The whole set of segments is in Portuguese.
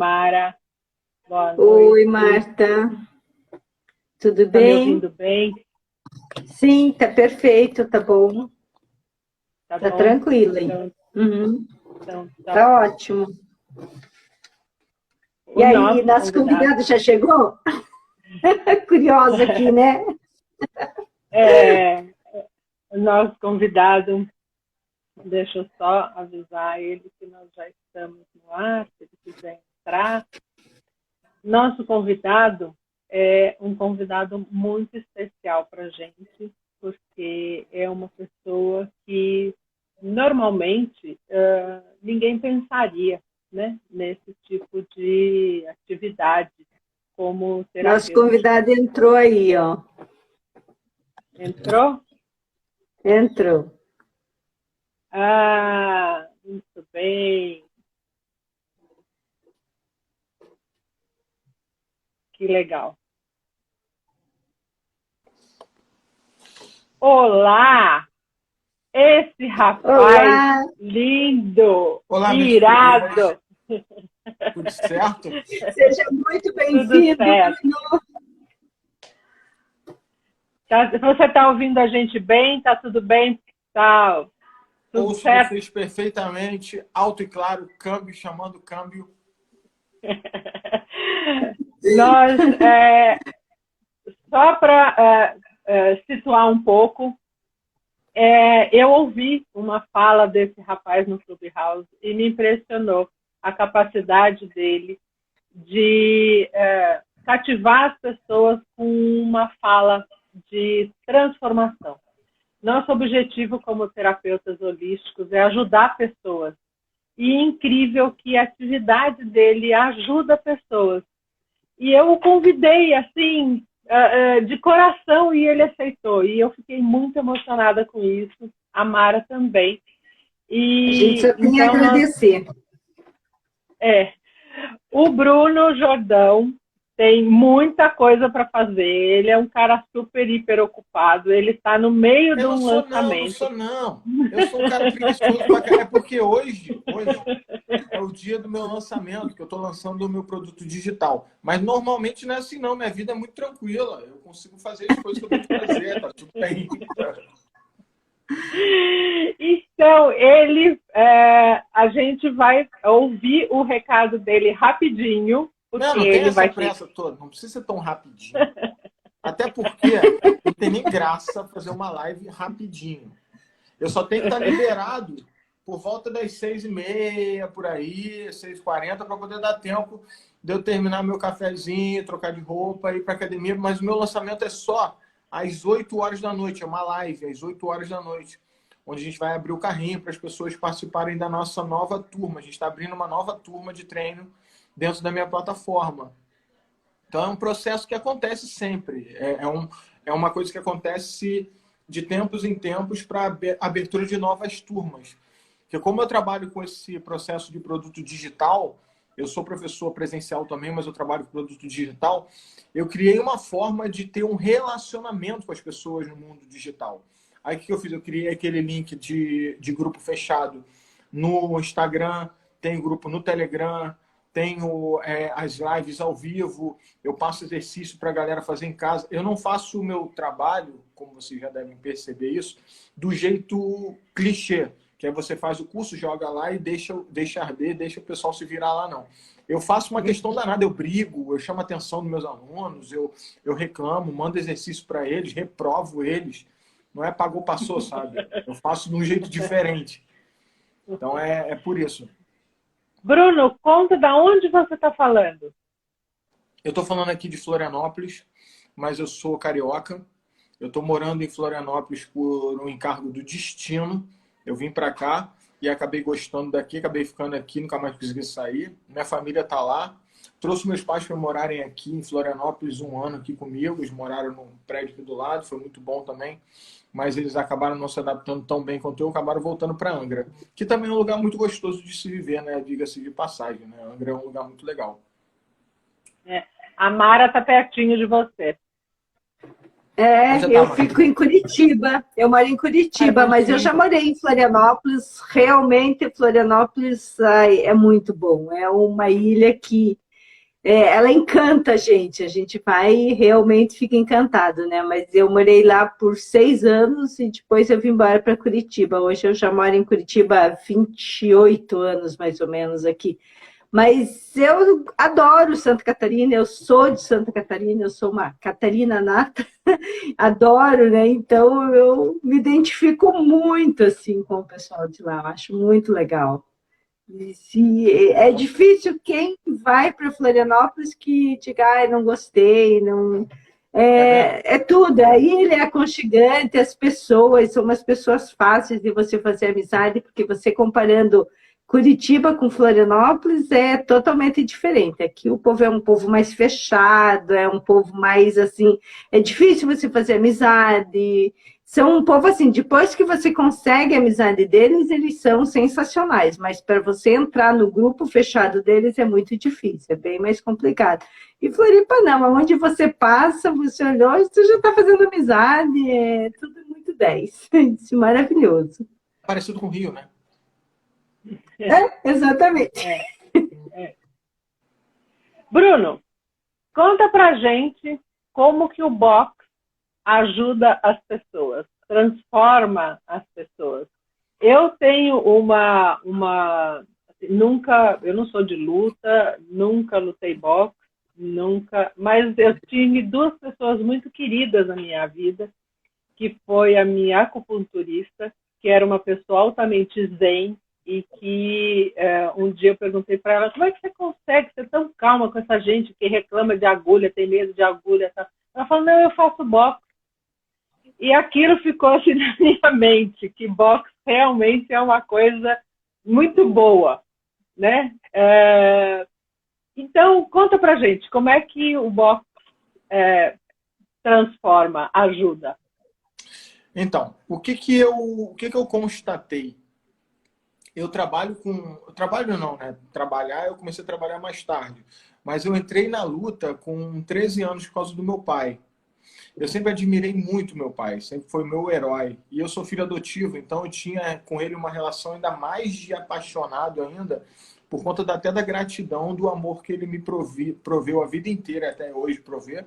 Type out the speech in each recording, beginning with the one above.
Mara, boa Oi, noite. Marta. Tudo Tá me bem? ouvindo bem? Sim, tá perfeito, tá bom. Tá Tá bom? tranquilo, hein? Então, Uhum, então tá tá bom. ótimo. E O aí, nosso nosso convidado convidado já chegou? Curiosa aqui, né? é o nosso convidado. Deixa eu só avisar ele que nós já estamos no ar, se ele quiser entrar. Nosso convidado é um convidado muito especial para a gente, porque é uma pessoa que normalmente ninguém pensaria, né, nesse tipo de atividade como Nosso terapeuta de convidado casal. entrou aí, ó. Entrou? Entrou. Ah, muito bem, que legal. Olá! Esse rapaz Olá, lindo, Olá, minhas figurinhas. irado, Tudo certo? seja muito tudo bem-vindo, certo. Bruno. Você está ouvindo a gente bem? Está tudo bem? Tá tudo Ouço certo? vocês perfeitamente, alto e claro, câmbio chamando câmbio. Nós, só para situar um pouco, eu ouvi uma fala desse rapaz no Clubhouse e me impressionou a capacidade dele de cativar as pessoas com uma fala de transformação. Nosso objetivo como terapeutas holísticos é ajudar pessoas. E é incrível que a atividade dele ajuda pessoas. E eu o convidei, assim, de coração, e ele aceitou. E eu fiquei muito emocionada com isso. A Mara também. A gente E só tem a então agradecer. é, o Bruno Jordão tem muita coisa para fazer. Ele é um cara super, hiper ocupado. Ele está no meio de Eu não um sou não, não lançamento. sou não. Eu sou um cara preguiçoso pra cá. É porque hoje é o dia do meu lançamento, que eu estou lançando o meu produto digital. Mas normalmente não é assim não, minha vida é muito tranquila. Eu consigo fazer as coisas que eu tenho que fazer, tá tudo bem. Então, a gente vai ouvir o recado dele rapidinho, Não, porque não tem ele essa vai ter. pressa toda, não precisa ser tão rapidinho. Até porque não tem nem graça fazer uma live rapidinho. Eu só tenho que estar liberado por volta das 6h30, por aí, 6h40, para poder dar tempo de eu terminar meu cafezinho, trocar de roupa, ir para academia. Mas o meu lançamento é só às 8 horas da noite, é uma live, às 8 horas da noite, onde a gente vai abrir o carrinho para as pessoas participarem da nossa nova turma. A gente está abrindo uma nova turma de treino dentro da minha plataforma. Então é um processo que acontece sempre. É uma coisa que acontece de tempos em tempos para abertura de novas turmas. Porque como eu trabalho com esse processo de produto digital, eu sou professor presencial também, mas eu trabalho com produto digital, eu criei uma forma de ter um relacionamento com as pessoas no mundo digital. Aí o que eu fiz? Eu criei aquele link de grupo fechado no Instagram, tem grupo no Telegram, tenho as lives ao vivo, eu passo exercício para a galera fazer em casa. Eu não faço o meu trabalho, como vocês já devem perceber isso, do jeito clichê, que é você faz o curso, joga lá e deixa arder, deixa o pessoal se virar lá, não. Eu faço uma questão danada, eu brigo, eu chamo a atenção dos meus alunos, eu reclamo, mando exercício para eles, reprovo eles. Não é pagou, passou, sabe? Eu faço de um jeito diferente. Então é por isso. Bruno, conta da onde você está falando. Eu estou falando aqui de Florianópolis, mas eu sou carioca. Eu estou morando em Florianópolis por um encargo do destino. Eu vim para cá e acabei gostando daqui, acabei ficando aqui, nunca mais consegui sair. Minha família está lá. Trouxe meus pais para morarem aqui em Florianópolis um ano aqui comigo. Eles moraram num prédio aqui do lado, foi muito bom também. Mas eles acabaram não se adaptando tão bem quanto eu, acabaram voltando para Angra. Que também é um lugar muito gostoso de se viver, né? Diga-se de passagem, né? Angra é um lugar muito legal. A Mara está pertinho de você. Eu fico em Curitiba, eu moro em Curitiba, mas eu já morei em Florianópolis. Realmente, Florianópolis é muito bom. É uma ilha que ela encanta a gente vai e realmente fica encantado, né? Mas eu morei lá por 6 anos e depois eu vim embora para Curitiba. Hoje eu já moro em Curitiba há 28 anos, mais ou menos, aqui. Mas eu adoro Santa Catarina, eu sou de Santa Catarina, eu sou uma Catarina nata, adoro, né? Então eu me identifico muito assim com o pessoal de lá, eu acho muito legal. E é difícil quem vai para Florianópolis que diga, ai, não gostei, não. É tudo, a ilha é aconchegante, as pessoas são umas pessoas fáceis de você fazer amizade, porque você comparando Curitiba com Florianópolis é totalmente diferente. Aqui o povo é um povo mais fechado, é um povo mais assim, é difícil você fazer amizade. São um povo assim, depois que você consegue a amizade deles, eles são sensacionais, mas para você entrar no grupo fechado deles é muito difícil, é bem mais complicado. E Floripa não, onde você passa, você olhou, você já está fazendo amizade, é tudo muito 10. Isso é maravilhoso. Parecido com o Rio, né? Exatamente. Bruno, conta pra gente como que o box ajuda as pessoas, transforma as pessoas. Eu tenho eu não sou de luta, nunca lutei boxe, nunca, mas eu tive duas pessoas muito queridas na minha vida, que foi a minha acupunturista, que era uma pessoa altamente zen, e que um dia eu perguntei para ela, como é que você consegue ser tão calma com essa gente que reclama de agulha, tem medo de agulha? Tá? Ela falou, não, eu faço boxe. E aquilo ficou assim na minha mente, que boxe realmente é uma coisa muito boa, né? Então, conta pra gente, como é que o boxe transforma, ajuda? Então, o que que eu constatei? Eu trabalho não, né? Eu comecei a trabalhar mais tarde. Mas eu entrei na luta com 13 anos por causa do meu pai. Eu sempre admirei muito meu pai, sempre foi meu herói. E eu sou filho adotivo, então eu tinha com ele uma relação ainda mais de apaixonado ainda, por conta até da gratidão, do amor que ele me proveu a vida inteira, até hoje prover,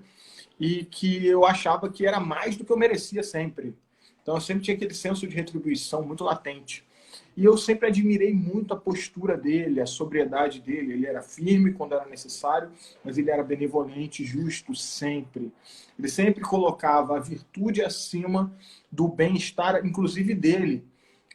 e que eu achava que era mais do que eu merecia sempre. Então eu sempre tinha aquele senso de retribuição muito latente. E eu sempre admirei muito a postura dele, a sobriedade dele. Ele era firme quando era necessário, mas ele era benevolente, justo sempre. Ele sempre colocava a virtude acima do bem-estar, inclusive dele.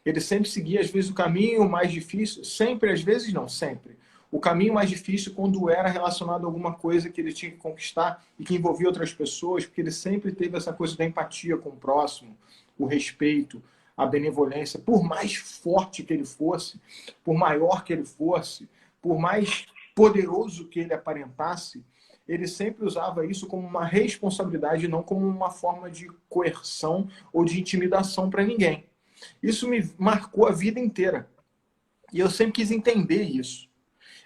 Ele sempre seguia, às vezes, o caminho mais difícil, sempre, às vezes não, sempre. O caminho mais difícil quando era relacionado a alguma coisa que ele tinha que conquistar e que envolvia outras pessoas, porque ele sempre teve essa coisa da empatia com o próximo, o respeito, a benevolência, por mais forte que ele fosse, por maior que ele fosse, por mais poderoso que ele aparentasse, ele sempre usava isso como uma responsabilidade, não como uma forma de coerção ou de intimidação para ninguém. Isso me marcou a vida inteira. E eu sempre quis entender isso.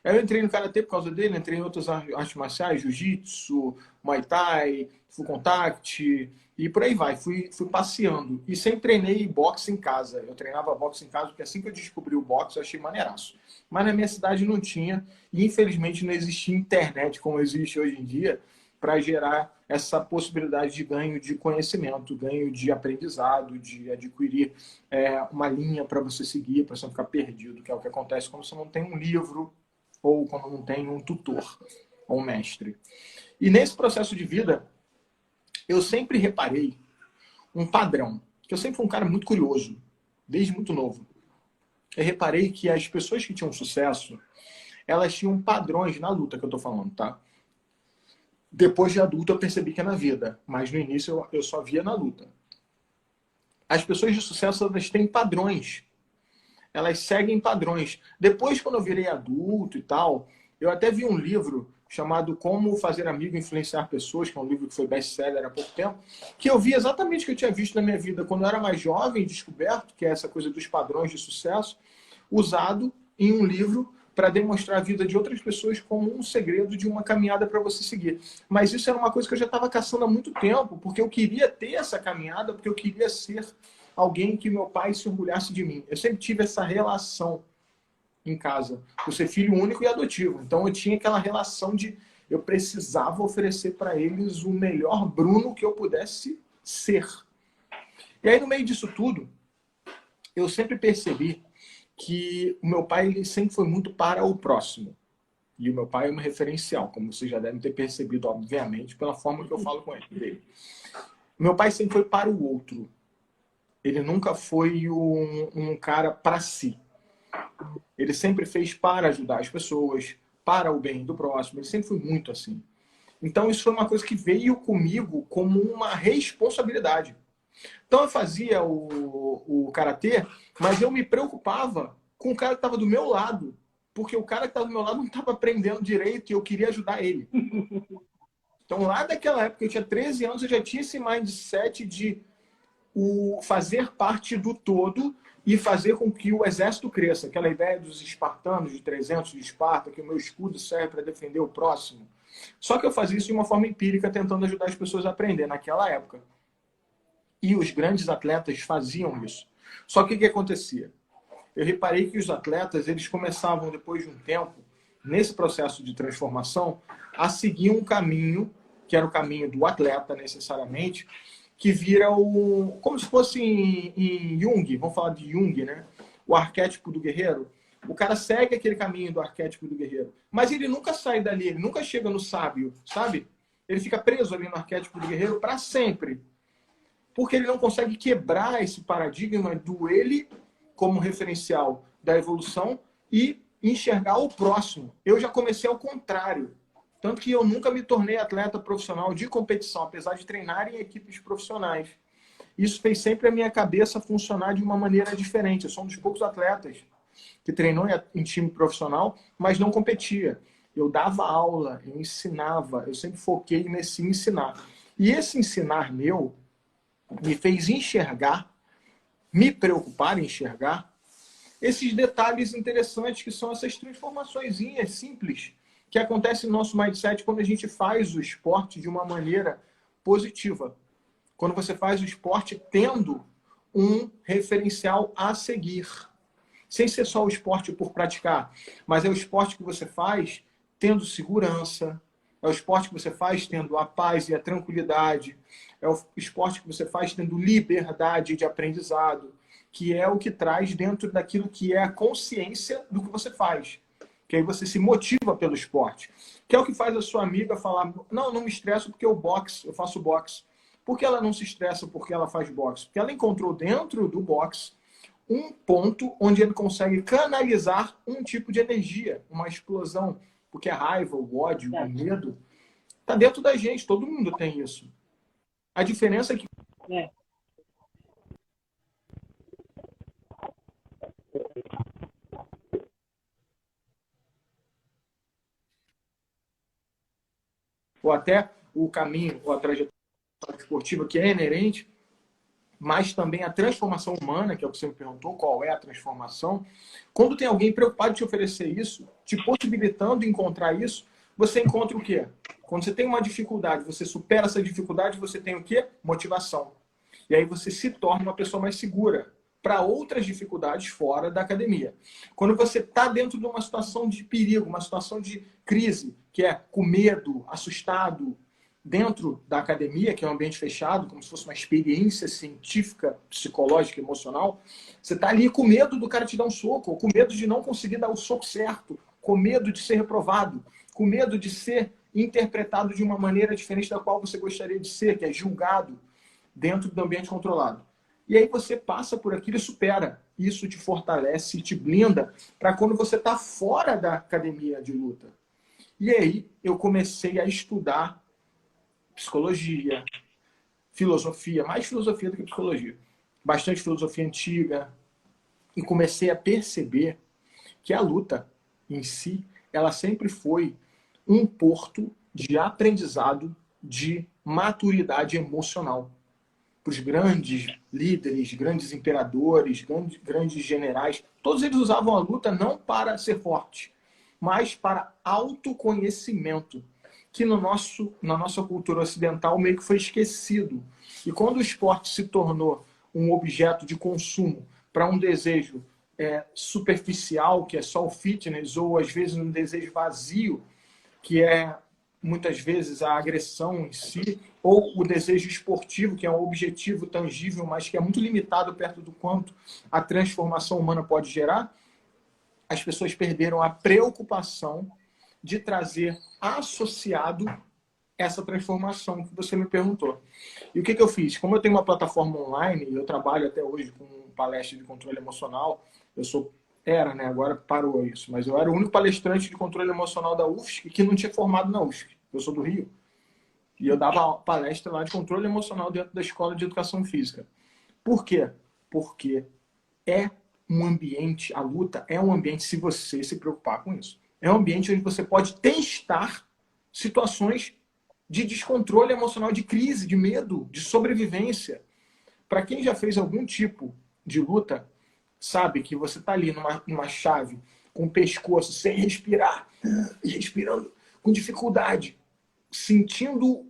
Eu entrei no Karatê por causa dele, entrei em outras artes marciais, Jiu-Jitsu, Muay Thai, Full Contact, e por aí vai. Fui passeando. E sempre treinei boxe em casa. Eu treinava boxe em casa, porque assim que eu descobri o boxe, eu achei maneiraço. Mas na minha cidade não tinha, e infelizmente não existia internet como existe hoje em dia, para gerar essa possibilidade de ganho de conhecimento, ganho de aprendizado, de adquirir uma linha para você seguir, para você não ficar perdido, que é o que acontece quando você não tem um livro ou quando não tem um tutor ou um mestre. E nesse processo de vida, eu sempre reparei um padrão, que eu sempre fui um cara muito curioso, desde muito novo. Eu reparei que as pessoas que tinham sucesso, elas tinham padrões na luta que eu tô falando, tá? Depois de adulto eu percebi que é na vida, mas no início eu só via na luta. As pessoas de sucesso, elas têm padrões. Elas seguem padrões. Depois, quando eu virei adulto e tal, eu até vi um livro chamado Como Fazer Amigo e Influenciar Pessoas, que é um livro que foi best-seller há pouco tempo, que eu vi exatamente o que eu tinha visto na minha vida quando eu era mais jovem, descoberto, que é essa coisa dos padrões de sucesso, usado em um livro para demonstrar a vida de outras pessoas como um segredo de uma caminhada para você seguir. Mas isso era uma coisa que eu já estava caçando há muito tempo, porque eu queria ter essa caminhada, porque eu queria ser alguém que meu pai se orgulhasse de mim. Eu sempre tive essa relação em casa, por ser filho único e adotivo. Então eu tinha aquela relação de eu precisava oferecer para eles o melhor Bruno que eu pudesse ser. E aí, no meio disso tudo, eu sempre percebi que o meu pai ele sempre foi muito para o próximo. E o meu pai é um referencial, como vocês já devem ter percebido, obviamente, pela forma que eu falo com ele. Meu pai sempre foi para o outro. Ele nunca foi um cara para si. Ele sempre fez para ajudar as pessoas, para o bem do próximo. Ele sempre foi muito assim. Então, isso foi uma coisa que veio comigo como uma responsabilidade. Então, eu fazia o karatê, mas eu me preocupava com o cara que estava do meu lado. Porque o cara que estava do meu lado não estava aprendendo direito e eu queria ajudar ele. Então, lá daquela época, eu tinha 13 anos, eu já tinha esse mindset de fazer parte do todo e fazer com que o exército cresça. Aquela ideia dos espartanos, de 300 de Esparta, que o meu escudo serve para defender o próximo. Só que eu fazia isso de uma forma empírica, tentando ajudar as pessoas a aprender naquela época. E os grandes atletas faziam isso. Só que o que acontecia? Eu reparei que os atletas, eles começavam, depois de um tempo, nesse processo de transformação, a seguir um caminho, que era o caminho do atleta, necessariamente, que vira como se fosse em Jung, vamos falar de Jung, né? O arquétipo do guerreiro. O cara segue aquele caminho do arquétipo do guerreiro. Mas ele nunca sai dali, ele nunca chega no sábio, sabe? Ele fica preso ali no arquétipo do guerreiro para sempre. Porque ele não consegue quebrar esse paradigma do ele como referencial da evolução e enxergar o próximo. Eu já comecei ao contrário. Tanto que eu nunca me tornei atleta profissional de competição, apesar de treinar em equipes profissionais. Isso fez sempre a minha cabeça funcionar de uma maneira diferente. Eu sou um dos poucos atletas que treinou em time profissional, mas não competia. Eu dava aula, eu ensinava, eu sempre foquei nesse ensinar. E esse ensinar meu me fez enxergar, me preocupar em enxergar, esses detalhes interessantes que são essas transformaçõezinhas simples que acontecem no nosso mindset quando a gente faz o esporte de uma maneira positiva. Quando você faz o esporte tendo um referencial a seguir. Sem ser só o esporte por praticar, mas é o esporte que você faz tendo segurança, é o esporte que você faz tendo a paz e a tranquilidade, é o esporte que você faz tendo liberdade de aprendizado, que é o que traz dentro daquilo que é a consciência do que você faz. Que aí você se motiva pelo esporte. Que é o que faz a sua amiga falar, não me estresso porque eu faço boxe. Por que ela não se estressa porque ela faz boxe? Porque ela encontrou dentro do boxe um ponto onde ele consegue canalizar um tipo de energia, uma explosão. Porque a raiva, o ódio, o medo, está dentro da gente, todo mundo tem isso. A diferença é que... ou até o caminho, ou a trajetória esportiva que é inerente, mas também a transformação humana, que é o que você me perguntou, qual é a transformação. Quando tem alguém preocupado em te oferecer isso, te possibilitando encontrar isso, você encontra o quê? Quando você tem uma dificuldade, você supera essa dificuldade, você tem o quê? Motivação. E aí você se torna uma pessoa mais segura para outras dificuldades fora da academia. Quando você está dentro de uma situação de perigo, uma situação de crise, que é com medo, assustado, dentro da academia, que é um ambiente fechado, como se fosse uma experiência científica, psicológica, emocional, você está ali com medo do cara te dar um soco, ou com medo de não conseguir dar o soco certo, com medo de ser reprovado, com medo de ser interpretado de uma maneira diferente da qual você gostaria de ser, que é julgado dentro do ambiente controlado. E aí você passa por aquilo e supera. Isso te fortalece e te blinda para quando você está fora da academia de luta. E aí eu comecei a estudar psicologia, filosofia, mais filosofia do que psicologia. Bastante filosofia antiga. E comecei a perceber que a luta em si, ela sempre foi um porto de aprendizado, de maturidade emocional. Para os grandes líderes, grandes imperadores, grandes generais, todos eles usavam a luta não para ser forte, mas para autoconhecimento, que na nossa cultura ocidental meio que foi esquecido. E quando o esporte se tornou um objeto de consumo para um desejo superficial, que é só o fitness, ou às vezes um desejo vazio, que é muitas vezes a agressão em si, ou o desejo esportivo, que é um objetivo tangível, mas que é muito limitado perto do quanto a transformação humana pode gerar, as pessoas perderam a preocupação de trazer associado essa transformação que você me perguntou. E o que eu fiz? Como eu tenho uma plataforma online, e eu trabalho até hoje com palestra de controle emocional, era, né? Agora parou isso, mas eu era o único palestrante de controle emocional da UFSC que não tinha formado na UFSC. Eu sou do Rio. E eu dava palestra lá de controle emocional dentro da Escola de Educação Física. Por quê? Porque é um ambiente, a luta é um ambiente, se você se preocupar com isso, é um ambiente onde você pode testar situações de descontrole emocional, de crise, de medo, de sobrevivência. Para quem já fez algum tipo de luta, sabe que você está ali numa chave, com o pescoço, sem respirar, respirando com dificuldade, sentindo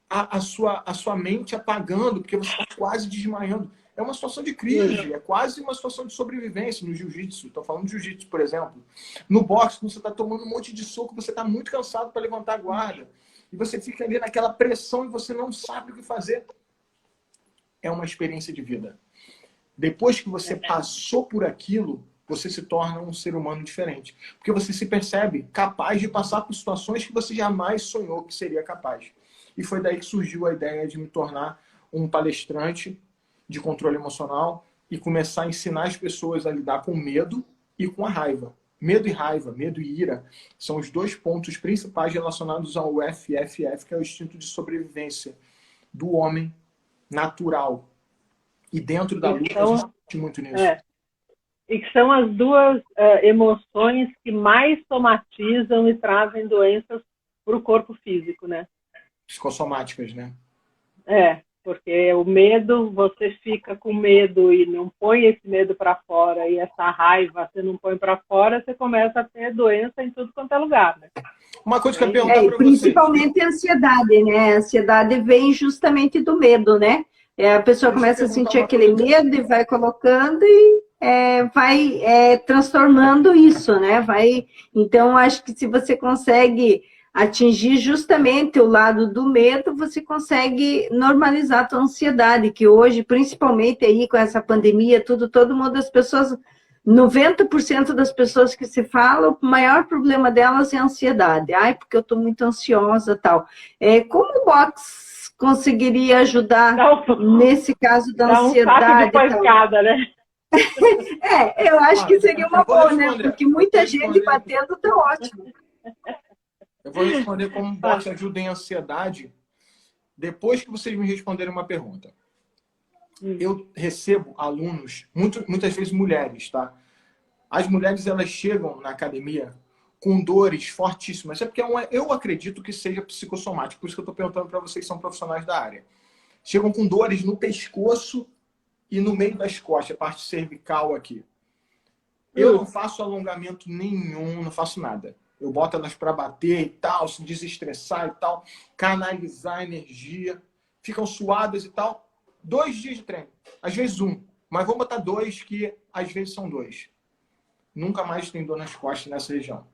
a sua mente apagando, porque você está quase desmaiando. É uma situação de crise, é quase uma situação de sobrevivência no jiu-jitsu. Estou falando de jiu-jitsu, por exemplo. No boxe, você está tomando um monte de soco, você está muito cansado para levantar a guarda. E você fica ali naquela pressão e você não sabe o que fazer. É uma experiência de vida. Depois que você passou por aquilo, você se torna um ser humano diferente. Porque você se percebe capaz de passar por situações que você jamais sonhou que seria capaz. E foi daí que surgiu a ideia de me tornar um palestrante de controle emocional e começar a ensinar as pessoas a lidar com medo e com a raiva. Medo e raiva, medo e ira, são os dois pontos principais relacionados ao FFF, que é o instinto de sobrevivência do homem natural. E dentro da luta, a gente sente muito nisso. E que são as duas emoções que mais somatizam e trazem doenças para o corpo físico, né? Psicossomáticas, né? Porque o medo, você fica com medo e não põe esse medo para fora, e essa raiva você não põe para fora, você começa a ter doença em tudo quanto é lugar, né? Uma coisa que eu pergunto para vocês. Principalmente a ansiedade, né? A ansiedade vem justamente do medo, né? A pessoa começa a sentir aquele medo e vai colocando e vai transtornando isso, né? Então, acho que se você consegue atingir justamente o lado do medo, você consegue normalizar a tua ansiedade, que hoje, principalmente aí com essa pandemia, todo mundo, as pessoas, 90% das pessoas que se falam, o maior problema delas é a ansiedade. Ai, porque eu estou muito ansiosa e tal. Como o box conseguiria ajudar nesse caso da ansiedade? Um saco de pancada, né? Eu acho que seria uma boa, né? Porque muita gente batendo tá ótimo. Eu vou responder como o boxe ajuda em ansiedade depois que vocês me responderem uma pergunta. Eu recebo alunos, muitas vezes mulheres, tá? As mulheres, elas chegam na academia com dores fortíssimas. É porque eu acredito que seja psicossomático, por isso que eu estou perguntando para vocês que são profissionais da área. Chegam com dores no pescoço e no meio das costas, a parte cervical aqui. Eu não faço alongamento nenhum, não faço nada. Eu boto elas para bater e tal, se desestressar e tal, canalizar a energia. Ficam suadas e tal. 2 dias de treino. Às vezes 1. Mas vamos botar 2, que às vezes são 2. Nunca mais tem dor nas costas nessa região.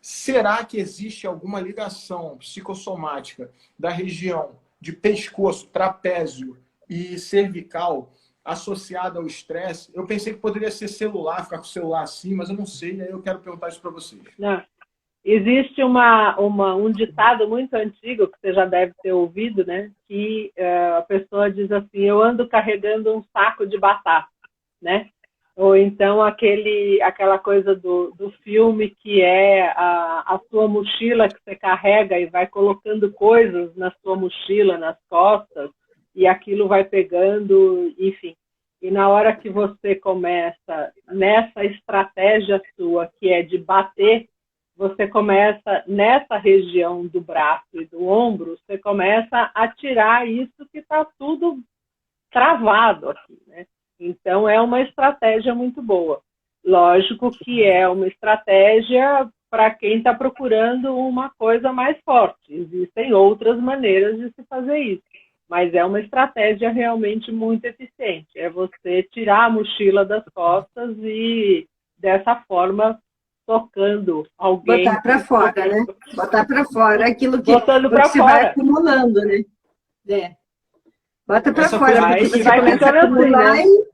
Será que existe alguma ligação psicossomática da região de pescoço, trapézio e cervical associada ao estresse? Eu pensei que poderia ser celular, ficar com o celular assim, mas eu não sei, aí eu quero perguntar isso para vocês. Não. Existe um ditado muito antigo, que você já deve ter ouvido, né? Que a pessoa diz assim, eu ando carregando um saco de batata, né? Ou então aquela coisa do filme que é a sua mochila que você carrega e vai colocando coisas na sua mochila, nas costas, e aquilo vai pegando, enfim. E na hora que você começa nessa estratégia sua, que é de bater, você começa, nessa região do braço e do ombro, você começa a tirar isso que está tudo travado aqui, né? Então, é uma estratégia muito boa. Lógico que é uma estratégia para quem está procurando uma coisa mais forte. Existem outras maneiras de se fazer isso, mas é uma estratégia realmente muito eficiente. É você tirar a mochila das costas e, dessa forma, tocando alguém. Botar para fora, né? Botar para fora aquilo que Botando para você vai fora. acumulando, né? É. Bota para Essa fora, coisa porque Aí você vai começa a ficando assim, acumular né? e...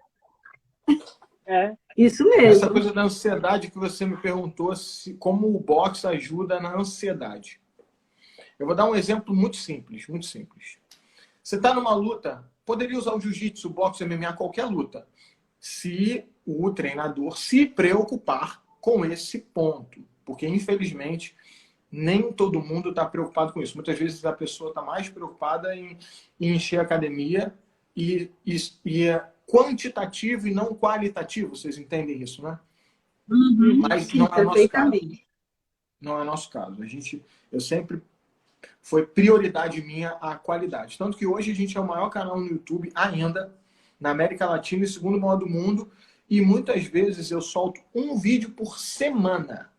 É. Isso Essa mesmo. coisa da ansiedade que você me perguntou, como o boxe ajuda na ansiedade. Eu vou dar um exemplo muito simples, muito simples. Você está numa luta, poderia usar o jiu-jitsu, o boxe, o MMA, qualquer luta, se o treinador se preocupar com esse ponto. Porque, infelizmente, nem todo mundo está preocupado com isso. Muitas vezes a pessoa está mais preocupada em encher a academia e é quantitativo e não qualitativo. Vocês entendem isso, né? Mas Sim, não é nosso caso. perfeitamente. Não é nosso caso. Eu sempre foi prioridade minha a qualidade. Tanto que hoje a gente é o maior canal no YouTube ainda, na América Latina e segundo maior do mundo. E muitas vezes eu solto um vídeo por semana.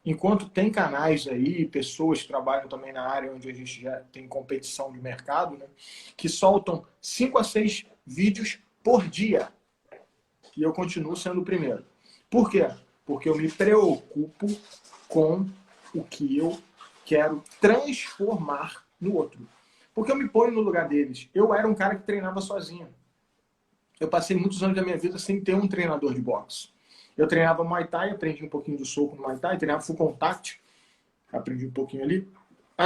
Enquanto tem canais aí, pessoas que trabalham também na área onde a gente já tem competição de mercado, né, que soltam 5 a 6 vídeos por dia. E eu continuo sendo o primeiro. Por quê? Porque eu me preocupo com o que eu quero transformar no outro. Porque eu me ponho no lugar deles. Eu era um cara que treinava sozinho. Eu passei muitos anos da minha vida sem ter um treinador de boxe. Eu treinava Muay Thai, aprendi um pouquinho do soco no Muay Thai, treinava Full Contact, aprendi um pouquinho ali.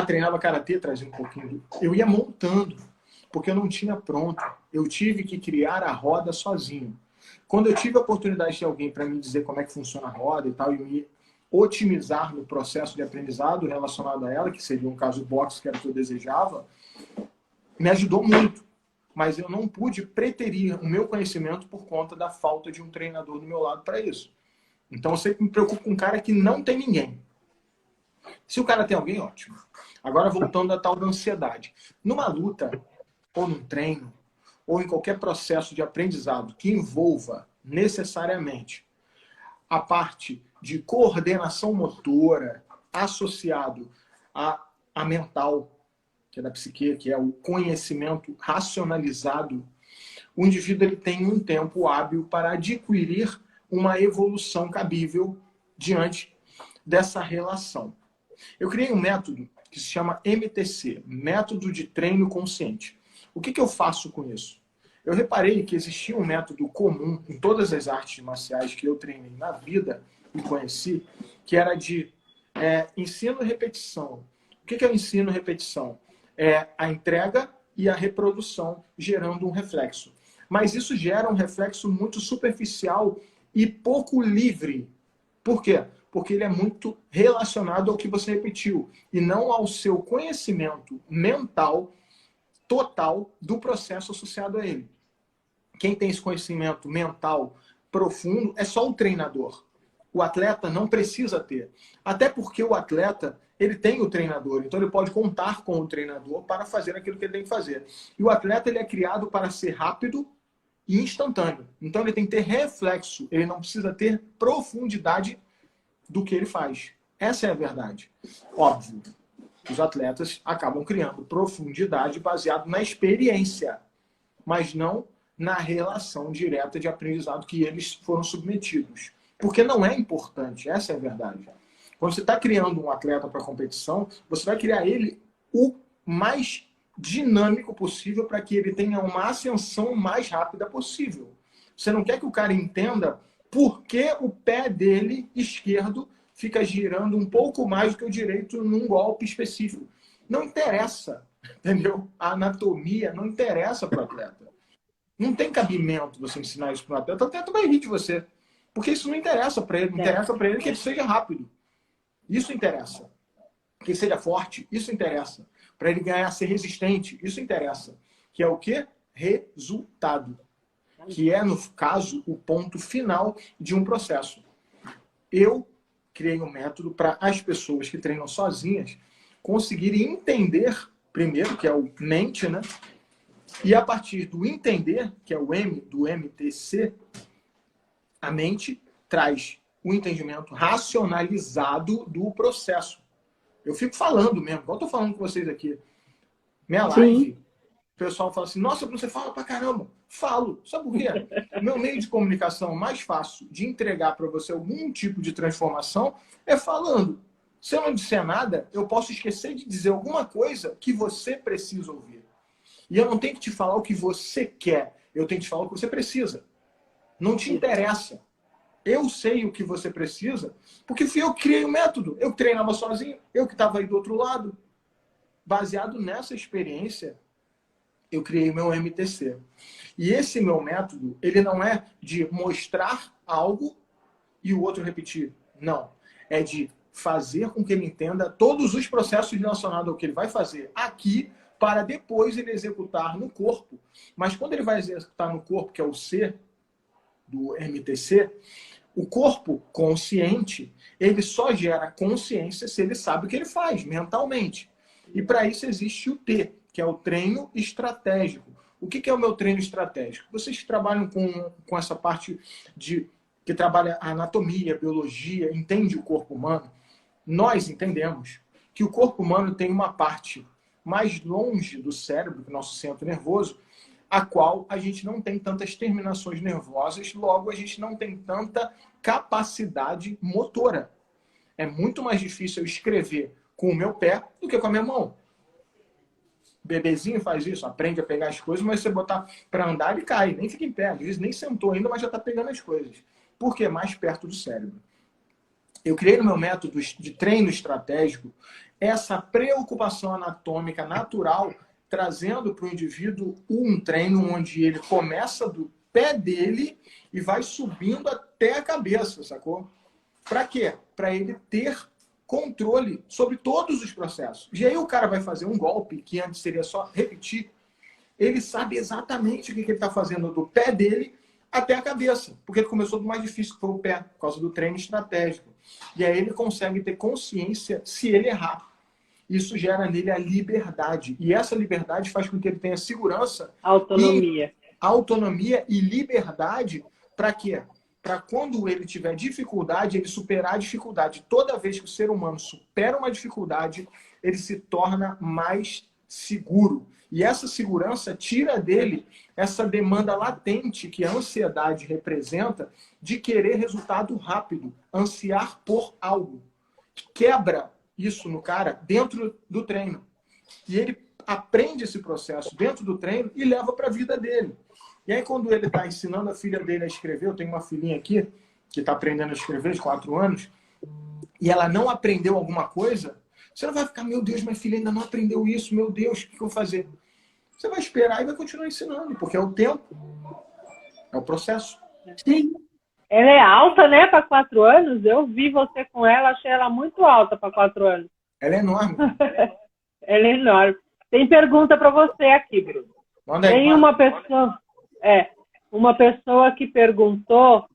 Treinava Karatê, trazia um pouquinho. Eu ia montando, porque eu não tinha pronto. Eu tive que criar a roda sozinho. Quando eu tive a oportunidade de alguém para me dizer como é que funciona a roda e tal, e me otimizar no processo de aprendizado relacionado a ela, que seria um caso boxe, que era o que eu desejava, me ajudou muito. Mas eu não pude preterir o meu conhecimento por conta da falta de um treinador do meu lado para isso. Então eu sempre me preocupo com um cara que não tem ninguém. Se o cara tem alguém, ótimo. Agora voltando à tal da ansiedade. Numa luta, ou num treino, ou em qualquer processo de aprendizado que envolva necessariamente a parte de coordenação motora associado à mental, que é da psique, que é o conhecimento racionalizado, o indivíduo ele tem um tempo hábil para adquirir uma evolução cabível diante dessa relação. Eu criei um método que se chama MTC, Método de Treino Consciente. O que eu faço com isso? Eu reparei que existia um método comum em todas as artes marciais que eu treinei na vida e conheci, que era de ensino e repetição. O que é o ensino e repetição? É a entrega e a reprodução gerando um reflexo. Mas isso gera um reflexo muito superficial e pouco livre. Por quê? Porque ele é muito relacionado ao que você repetiu e não ao seu conhecimento mental total do processo associado a ele. Quem tem esse conhecimento mental profundo é só o treinador. O atleta não precisa ter. Até porque o atleta, ele tem o treinador, então ele pode contar com o treinador para fazer aquilo que ele tem que fazer. E o atleta, ele é criado para ser rápido e instantâneo. Então ele tem que ter reflexo, ele não precisa ter profundidade do que ele faz. Essa é a verdade. Óbvio, os atletas acabam criando profundidade baseado na experiência, mas não na relação direta de aprendizado que eles foram submetidos. Porque não é importante, essa é a verdade. Quando você está criando um atleta para competição, você vai criar ele o mais dinâmico possível para que ele tenha uma ascensão mais rápida possível. Você não quer que o cara entenda por que o pé dele esquerdo fica girando um pouco mais do que o direito num golpe específico. Não interessa, entendeu? A anatomia não interessa para o atleta. Não tem cabimento você ensinar isso para o atleta. O atleta vai rir de você. Porque isso não interessa para ele. Interessa para ele que ele seja rápido. Isso interessa. Que ele seja forte. Isso interessa. Para ele ganhar, ser resistente. Isso interessa. Que é o quê? Resultado. Que é, no caso, o ponto final de um processo. Eu criei um método para as pessoas que treinam sozinhas conseguirem entender, primeiro, que é o mente, né? E a partir do entender, que é o M do MTC, a mente traz o entendimento racionalizado do processo. Eu fico falando mesmo, igual eu tô falando com vocês aqui. Minha live, o pessoal fala assim, nossa, você fala pra caramba. Falo. Sabe por quê? Meu meio de comunicação mais fácil de entregar para você algum tipo de transformação é falando. Se eu não disser nada, eu posso esquecer de dizer alguma coisa que você precisa ouvir. E eu não tenho que te falar o que você quer. Eu tenho que te falar o que você precisa. Não te interessa. Eu sei o que você precisa, porque fui eu que criei o método. Eu treinava sozinho, eu que estava aí do outro lado. Baseado nessa experiência, eu criei meu MTC. E esse meu método, ele não é de mostrar algo e o outro repetir. Não. É de fazer com que ele entenda todos os processos relacionados ao que ele vai fazer aqui, para depois ele executar no corpo. Mas quando ele vai executar no corpo, que é o C do MTC, o corpo consciente, ele só gera consciência se ele sabe o que ele faz mentalmente. E para isso existe o T, que é o treino estratégico. O que é o meu treino estratégico? Vocês que trabalham com essa parte que trabalha a anatomia, a biologia, entende o corpo humano, nós entendemos que o corpo humano tem uma parte mais longe do cérebro, do nosso centro nervoso, a qual a gente não tem tantas terminações nervosas, logo a gente não tem tanta capacidade motora. É muito mais difícil eu escrever com o meu pé do que com a minha mão. Bebezinho faz isso, aprende a pegar as coisas, mas você botar para andar, ele cai, nem fica em pé. Às vezes nem sentou ainda, mas já está pegando as coisas. Por quê? Mais perto do cérebro. Eu criei no meu método de treino estratégico essa preocupação anatômica natural, trazendo para o indivíduo um treino onde ele começa do pé dele e vai subindo até a cabeça, sacou? Para quê? Para ele ter controle sobre todos os processos. E aí o cara vai fazer um golpe, que antes seria só repetir, ele sabe exatamente o que ele está fazendo do pé dele até a cabeça, porque ele começou do mais difícil, que foi o pé, por causa do treino estratégico. E aí ele consegue ter consciência se ele errar. Isso gera nele a liberdade. E essa liberdade faz com que ele tenha segurança. Autonomia e liberdade para quê? Para quando ele tiver dificuldade, ele superar a dificuldade. Toda vez que o ser humano supera uma dificuldade, ele se torna mais seguro. E essa segurança tira dele essa demanda latente que a ansiedade representa de querer resultado rápido, ansiar por algo. Quebra isso no cara dentro do treino. E ele aprende esse processo dentro do treino e leva para a vida dele. E aí, quando ele está ensinando a filha dele a escrever, eu tenho uma filhinha aqui que está aprendendo a escrever, de 4 anos, e ela não aprendeu alguma coisa, você não vai ficar, meu Deus, minha filha ainda não aprendeu isso, meu Deus, o que eu vou fazer? Você vai esperar e vai continuar ensinando, porque é o tempo, é o processo. Sim. Ela é alta, né, para 4 anos? Eu vi você com ela, achei ela muito alta para 4 anos. Ela é enorme. Ela é enorme. Tem pergunta para você aqui, Bruno. Manda aí, tem uma pessoa que perguntou,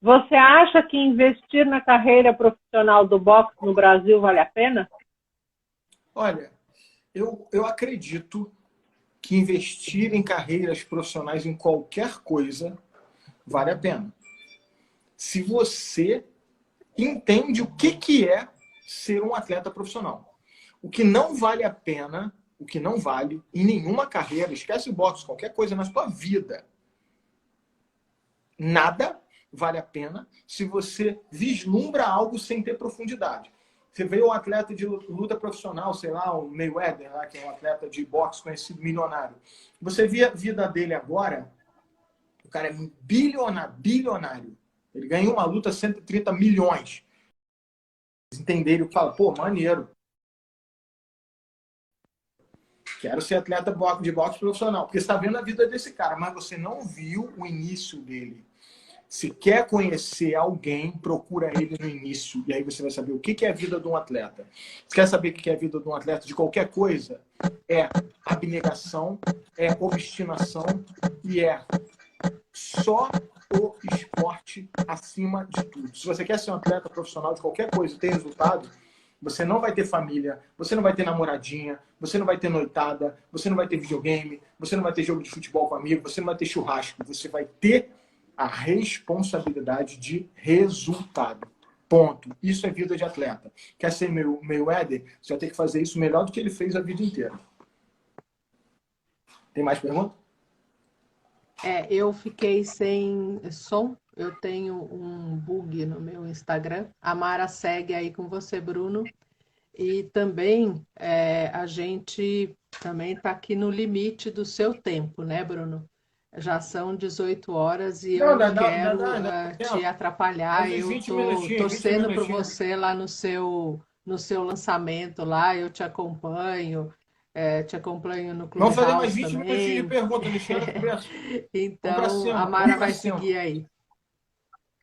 você acha que investir na carreira profissional do boxe no Brasil vale a pena? Olha, eu acredito que investir em carreiras profissionais em qualquer coisa vale a pena. Se você entende o que é ser um atleta profissional. O que não vale a pena, o que não vale em nenhuma carreira, esquece boxe, qualquer coisa na sua vida. Nada vale a pena se você vislumbra algo sem ter profundidade. Você vê um atleta de luta profissional, sei lá, o Mayweather, lá, que é um atleta de boxe conhecido, milionário. Você vê a vida dele agora, o cara é bilionário. Ele ganha uma luta 130 milhões. Eles entenderam e falam, pô, maneiro. Quero ser atleta de boxe profissional. Porque você está vendo a vida desse cara, mas você não viu o início dele. Se quer conhecer alguém, procura ele no início. E aí você vai saber o que é a vida de um atleta. Você quer saber o que é a vida de um atleta de qualquer coisa? É abnegação, é obstinação e é só o esporte acima de tudo. Se você quer ser um atleta profissional de qualquer coisa e ter resultado, você não vai ter família, você não vai ter namoradinha, você não vai ter noitada, você não vai ter videogame, você não vai ter jogo de futebol com amigo, você não vai ter churrasco, você vai ter a responsabilidade de resultado. Ponto. Isso é vida de atleta. Quer ser Mayweather? Você vai ter que fazer isso melhor do que ele fez a vida inteira. Tem mais pergunta? Eu fiquei sem som. Eu tenho um bug no meu Instagram. A Mara segue aí com você, Bruno. E também a gente também está aqui no limite do seu tempo, né, Bruno? Já são 18 horas e eu não quero te atrapalhar. Eu estou torcendo por você lá no seu lançamento lá. Eu te acompanho no Clube Vamos fazer House mais 20 também. minutinhos de pergunta, Michelle. Então, a Mara vai seguir aí.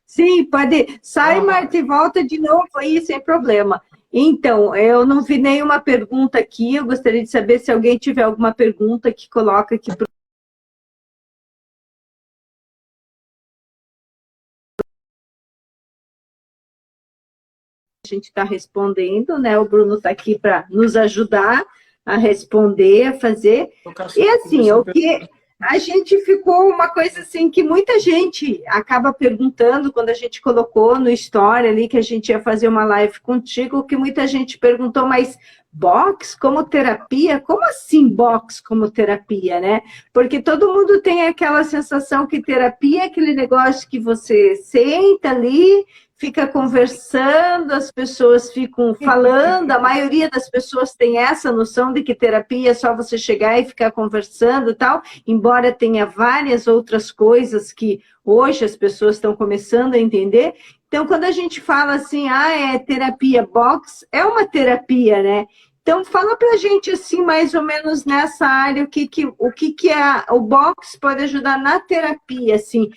Sim, pode. Sai, Marta, e volta de novo aí, sem problema. Então, eu não vi nenhuma pergunta aqui. Eu gostaria de saber se alguém tiver alguma pergunta que coloca aqui. A gente está respondendo, né? O Bruno está aqui para nos ajudar a responder, a fazer. E assim, o que a gente ficou uma coisa assim que muita gente acaba perguntando quando a gente colocou no story ali que a gente ia fazer uma live contigo, que muita gente perguntou, mas box como terapia? Como assim box como terapia, né? Porque todo mundo tem aquela sensação que terapia é aquele negócio que você senta ali, fica conversando, as pessoas ficam falando, a maioria das pessoas tem essa noção de que terapia é só você chegar e ficar conversando e tal, embora tenha várias outras coisas que hoje as pessoas estão começando a entender. Então, quando a gente fala assim, é terapia box, é uma terapia, né? Então, fala pra gente, assim, mais ou menos nessa área, o que o box pode ajudar na terapia, assim.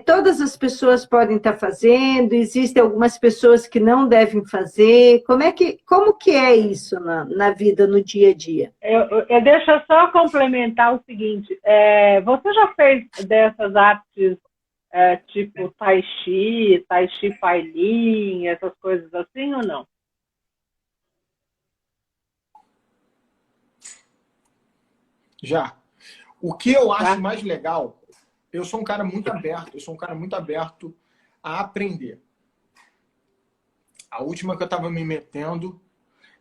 Todas as pessoas podem estar fazendo, existem algumas pessoas que não devem fazer. Como que é isso na vida, no dia a dia? Deixa eu só complementar o seguinte, você já fez dessas artes tipo Tai Chi Fai Lin, essas coisas assim ou não? Já. O que eu acho mais legal, eu sou um cara muito aberto, a aprender. A última que eu estava me metendo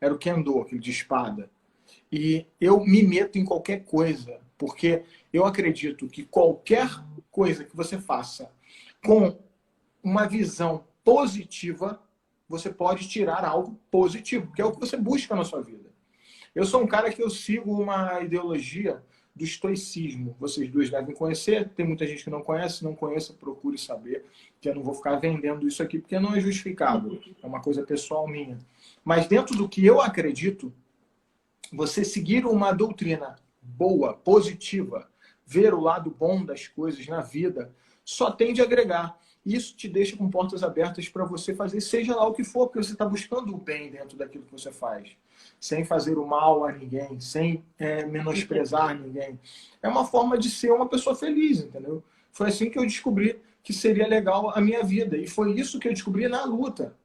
era o Kendo, aquele de espada. E eu me meto em qualquer coisa, porque eu acredito que qualquer coisa que você faça com uma visão positiva, você pode tirar algo positivo, que é o que você busca na sua vida. Eu sou um cara que eu sigo uma ideologia do estoicismo. Vocês dois devem conhecer, tem muita gente que não conhece, se não conhece, procure saber, que eu não vou ficar vendendo isso aqui, porque não é justificável, é uma coisa pessoal minha. Mas dentro do que eu acredito, você seguir uma doutrina boa, positiva, ver o lado bom das coisas na vida, só tende a agregar. Isso te deixa com portas abertas para você fazer, seja lá o que for, porque você está buscando o bem dentro daquilo que você faz. Sem fazer o mal a ninguém, sem menosprezar ninguém. É uma forma de ser uma pessoa feliz, entendeu? Foi assim que eu descobri que seria legal a minha vida. E foi isso que eu descobri na luta.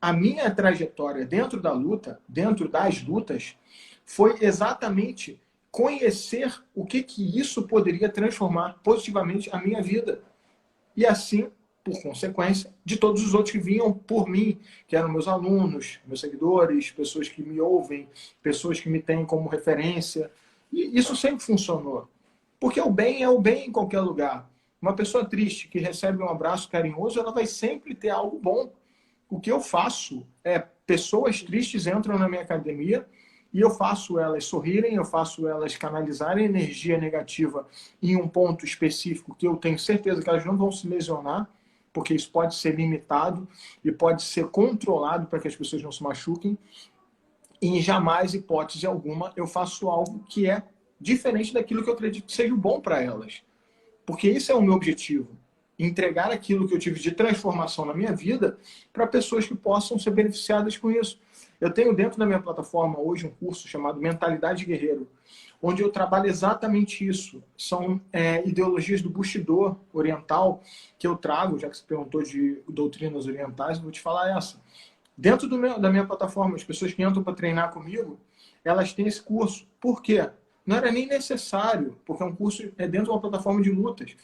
A minha trajetória dentro da luta, dentro das lutas, foi exatamente conhecer o que isso poderia transformar positivamente a minha vida. E assim, por consequência, de todos os outros que vinham por mim, que eram meus alunos, meus seguidores, pessoas que me ouvem, pessoas que me têm como referência. E isso sempre funcionou. Porque o bem é o bem em qualquer lugar. Uma pessoa triste que recebe um abraço carinhoso, ela vai sempre ter algo bom. O que eu faço é, pessoas tristes entram na minha academia e eu faço elas sorrirem, eu faço elas canalizarem energia negativa em um ponto específico que eu tenho certeza que elas não vão se lesionar, porque isso pode ser limitado e pode ser controlado para que as pessoas não se machuquem. E jamais, hipótese alguma, eu faço algo que é diferente daquilo que eu acredito que seja bom para elas. Porque esse é o meu objetivo. Entregar aquilo que eu tive de transformação na minha vida para pessoas que possam ser beneficiadas com isso. Eu tenho dentro da minha plataforma hoje um curso chamado Mentalidade Guerreiro, onde eu trabalho exatamente isso. São ideologias do Bushido oriental que eu trago, já que você perguntou de doutrinas orientais, eu vou te falar essa. Dentro da minha plataforma, as pessoas que entram para treinar comigo, elas têm esse curso. Por quê? Não era nem necessário, porque é um curso dentro de uma plataforma de lutas.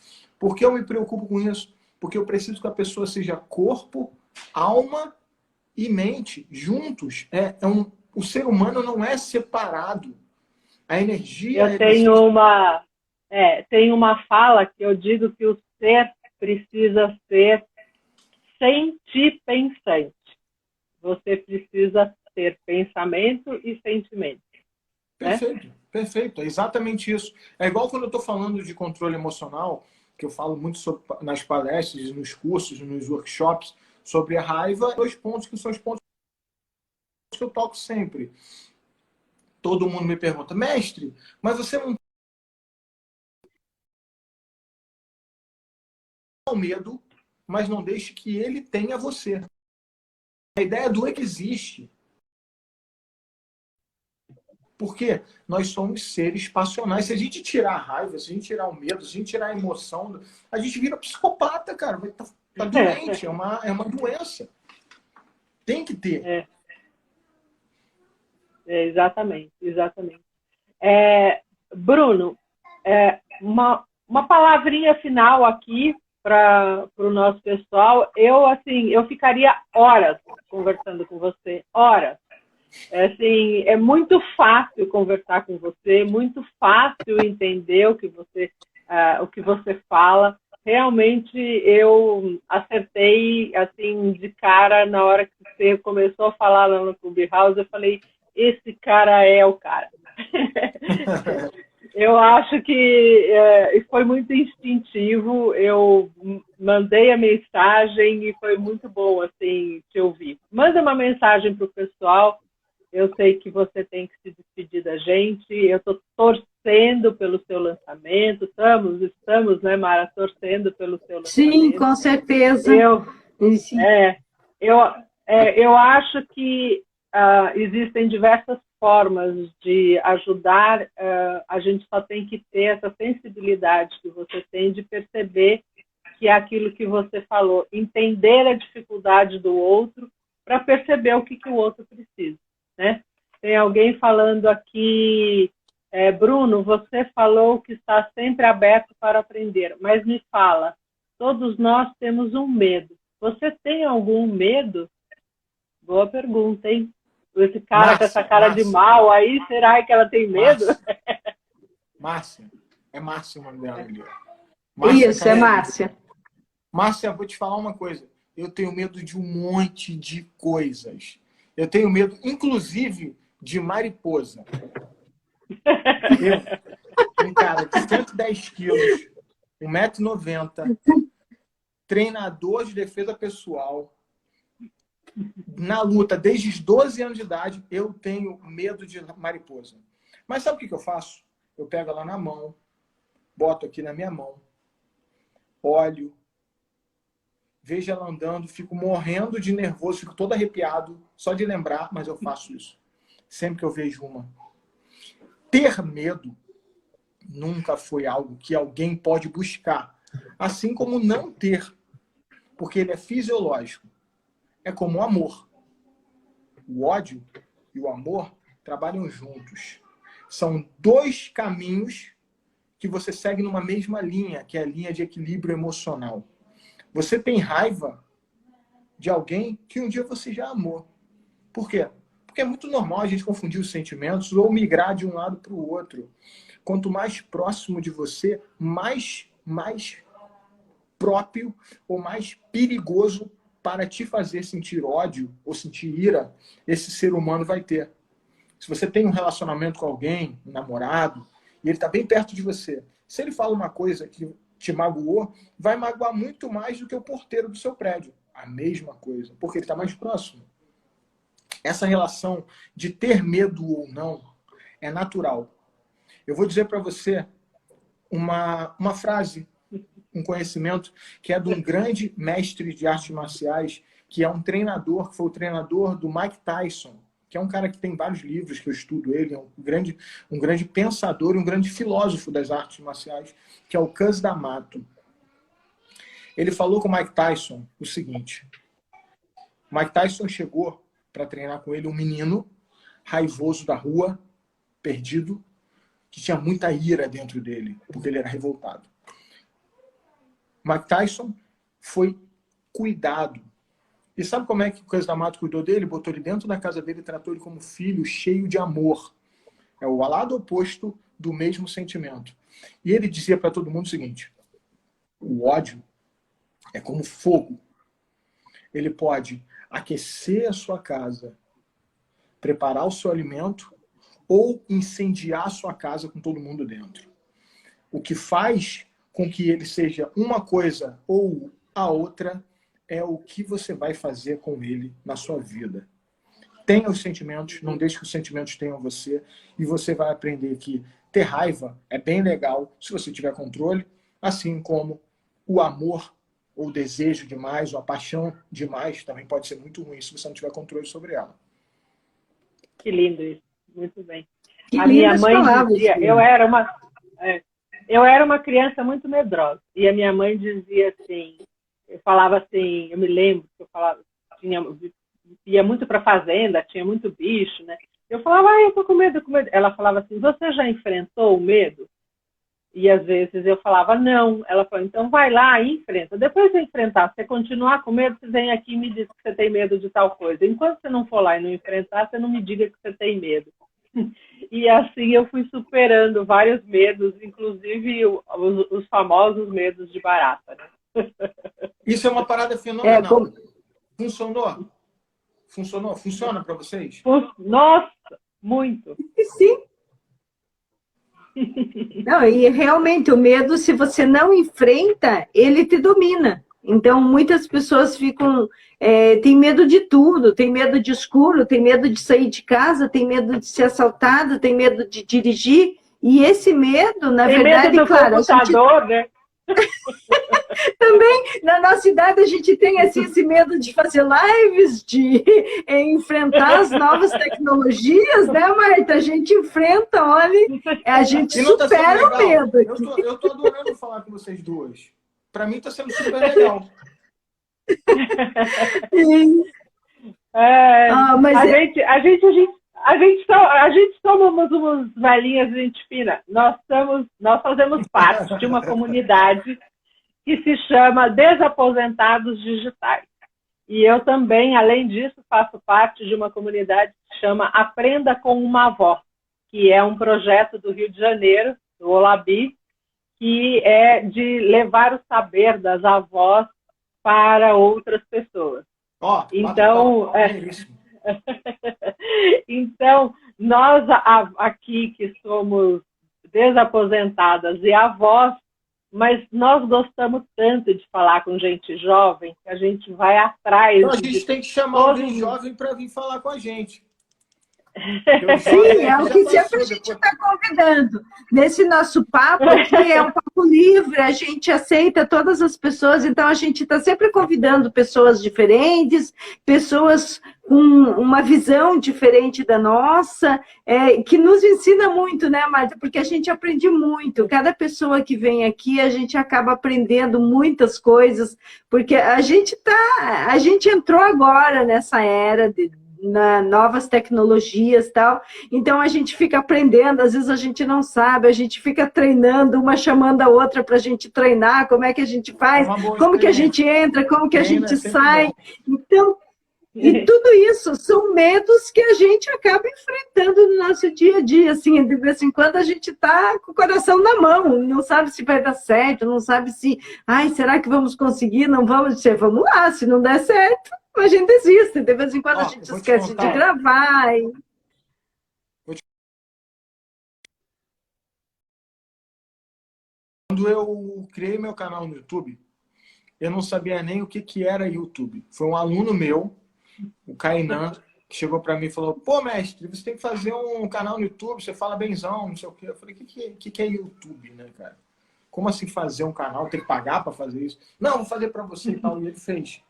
Por que eu me preocupo com isso? Porque eu preciso que a pessoa seja corpo, alma e mente juntos. O ser humano não é separado. A energia Eu tenho uma fala que eu digo que o ser precisa ser sentipensante. Você precisa ter pensamento e sentimento. Perfeito, né? Perfeito. É exatamente isso. É igual quando eu estou falando de controle emocional, que eu falo muito sobre, nas palestras, nos cursos, nos workshops, sobre a raiva, 2 pontos que são os pontos que eu toco sempre. Todo mundo me pergunta, mestre, mas você não tem o medo, mas não deixe que ele tenha você. A ideia do existe. Porque nós somos seres passionais. Se a gente tirar a raiva, se a gente tirar o medo, se a gente tirar a emoção, a gente vira psicopata, cara. Tá doente, é uma doença. Tem que ter. Exatamente. Bruno, uma palavrinha final aqui para o nosso pessoal. Eu ficaria horas conversando com você, horas. É muito fácil conversar com você, muito fácil entender o que você fala. Realmente eu acertei assim de cara na hora que você começou a falar lá no Clubhouse. Eu falei, esse cara é o cara. Eu acho que foi muito instintivo. Eu mandei a mensagem e foi muito bom assim te ouvir. Manda uma mensagem para o pessoal. Eu sei que você tem que se despedir da gente. Eu estou torcendo pelo seu lançamento. Estamos, né, Mara, torcendo pelo seu lançamento. Sim, com certeza. Eu acho que existem diversas formas de ajudar. A gente só tem que ter essa sensibilidade que você tem de perceber que é aquilo que você falou, entender a dificuldade do outro para perceber o que o outro precisa. Né? Tem alguém falando aqui, Bruno, você falou que está sempre aberto para aprender, mas me fala, todos nós temos um medo. Você tem algum medo? Boa pergunta, hein? Esse cara Márcia, com essa cara de mal aí, será que ela tem medo? Márcia. É Márcia o nome dela ali. Isso, é Márcia. Márcia, vou te falar uma coisa. Eu tenho medo de um monte de coisas. Eu tenho medo, inclusive, de mariposa. Um cara de 110 quilos, 1,90 m, treinador de defesa pessoal, na luta desde os 12 anos de idade, eu tenho medo de mariposa. Mas sabe o que eu faço? Eu pego ela na mão, boto aqui na minha mão, olho, vejo ela andando, fico morrendo de nervoso, fico todo arrepiado, só de lembrar, mas eu faço isso. Sempre que eu vejo uma. Ter medo nunca foi algo que alguém pode buscar. Assim como não ter. Porque ele é fisiológico. É como o amor. O ódio e o amor trabalham juntos. São 2 caminhos que você segue numa mesma linha, que é a linha de equilíbrio emocional. Você tem raiva de alguém que um dia você já amou. Por quê? Porque é muito normal a gente confundir os sentimentos ou migrar de um lado para o outro. Quanto mais próximo de você, mais próprio ou mais perigoso para te fazer sentir ódio ou sentir ira, esse ser humano vai ter. Se você tem um relacionamento com alguém, um namorado, e ele está bem perto de você, se ele fala uma coisa que te magoou, vai magoar muito mais do que o porteiro do seu prédio. A mesma coisa, porque ele está mais próximo. Essa relação de ter medo ou não é natural. Eu vou dizer para você uma frase, um conhecimento que é de um grande mestre de artes marciais, que é um treinador, que foi o treinador do Mike Tyson, que é um cara que tem vários livros que eu estudo ele, é um grande pensador e um grande filósofo das artes marciais, que é o Cus D'Amato. Ele falou com o Mike Tyson o seguinte: Mike Tyson chegou para treinar com ele um menino raivoso da rua, perdido, que tinha muita ira dentro dele, porque ele era revoltado. Mike Tyson foi cuidado. E sabe como é que o Cus D'Amato cuidou dele? Botou ele dentro da casa dele e tratou ele como filho, cheio de amor. É o lado oposto do mesmo sentimento. E ele dizia para todo mundo o seguinte: o ódio é como fogo. Ele pode aquecer a sua casa, preparar o seu alimento ou incendiar a sua casa com todo mundo dentro. O que faz com que ele seja uma coisa ou a outra é o que você vai fazer com ele na sua vida. Tenha os sentimentos, não deixe que os sentimentos tenham você, e você vai aprender que ter raiva é bem legal se você tiver controle, assim como o amor ou o desejo demais, ou a paixão demais também pode ser muito ruim se você não tiver controle sobre ela. Que lindo isso, muito bem. Que A minha lindas mãe palavras, dizia, filha. eu era uma criança muito medrosa, e a minha mãe dizia assim, eu falava assim, eu me lembro que eu falava, ia muito para fazenda, tinha muito bicho, né? Eu falava, eu tô com medo, com medo. Ela falava assim, você já enfrentou o medo? E às vezes eu falava, não. Ela falou, então vai lá e enfrenta. Depois de enfrentar, se você continuar com medo, você vem aqui e me diz que você tem medo de tal coisa. Enquanto você não for lá e não enfrentar, você não me diga que você tem medo. E assim eu fui superando vários medos, inclusive os famosos medos de barata, né? Isso é uma parada fenomenal. Funcionou? Funcionou? Funciona para vocês? Nossa, muito. Sim. Não, e realmente o medo, se você não enfrenta, ele te domina. Então, muitas pessoas ficam, tem medo de tudo, tem medo de escuro, tem medo de sair de casa, tem medo de ser assaltado, tem medo de dirigir. E esse medo, na verdade, medo do claro, computador, né? Também, na nossa idade, a gente tem assim, esse medo de fazer lives, de enfrentar as novas tecnologias, né, Marta? A gente enfrenta, olha, a gente supera o medo. Eu tô adorando falar com vocês duas. Para mim está sendo super legal. A gente somos umas velhinhas de gente fina. Nós fazemos parte de uma comunidade que se chama Desaposentados Digitais. E eu também, além disso, faço parte de uma comunidade que se chama Aprenda com uma Avó, que é um projeto do Rio de Janeiro, do Olabi, que é de levar o saber das avós para outras pessoas. Então, então, nós aqui que somos desaposentadas e avós, mas nós gostamos tanto de falar com gente jovem que a gente vai atrás. Então, a gente tem que chamar alguém jovem para vir falar com a gente. Sim, é o que sempre a gente está convidando. Nesse nosso papo aqui é um papo livre, a gente aceita todas as pessoas, então a gente está sempre convidando pessoas diferentes, pessoas com uma visão diferente da nossa, que nos ensina muito, né, Marta? Porque a gente aprende muito. Cada pessoa que vem aqui, a gente acaba aprendendo muitas coisas, porque a gente entrou agora nessa era novas tecnologias e tal, então a gente fica aprendendo, às vezes a gente não sabe, a gente fica treinando, uma chamando a outra para a gente treinar, como é que a gente faz, como que a gente entra, como que a gente sai, então, e tudo isso são medos que a gente acaba enfrentando no nosso dia a dia, assim, de vez em quando a gente está com o coração na mão, não sabe se vai dar certo, não sabe se, será que vamos conseguir, não vamos, vamos lá, se não der certo, a gente desiste, de vez em quando a gente esquece de gravar. Quando eu criei meu canal no YouTube, eu não sabia nem o que era YouTube. Foi um aluno meu, o Kainan, que chegou para mim e falou, pô, mestre, você tem que fazer um canal no YouTube, você fala benzão, não sei o quê. Eu falei, o que é YouTube, né, cara? Como assim fazer um canal? Tem que pagar para fazer isso? Não, vou fazer para você e tal. E ele fez.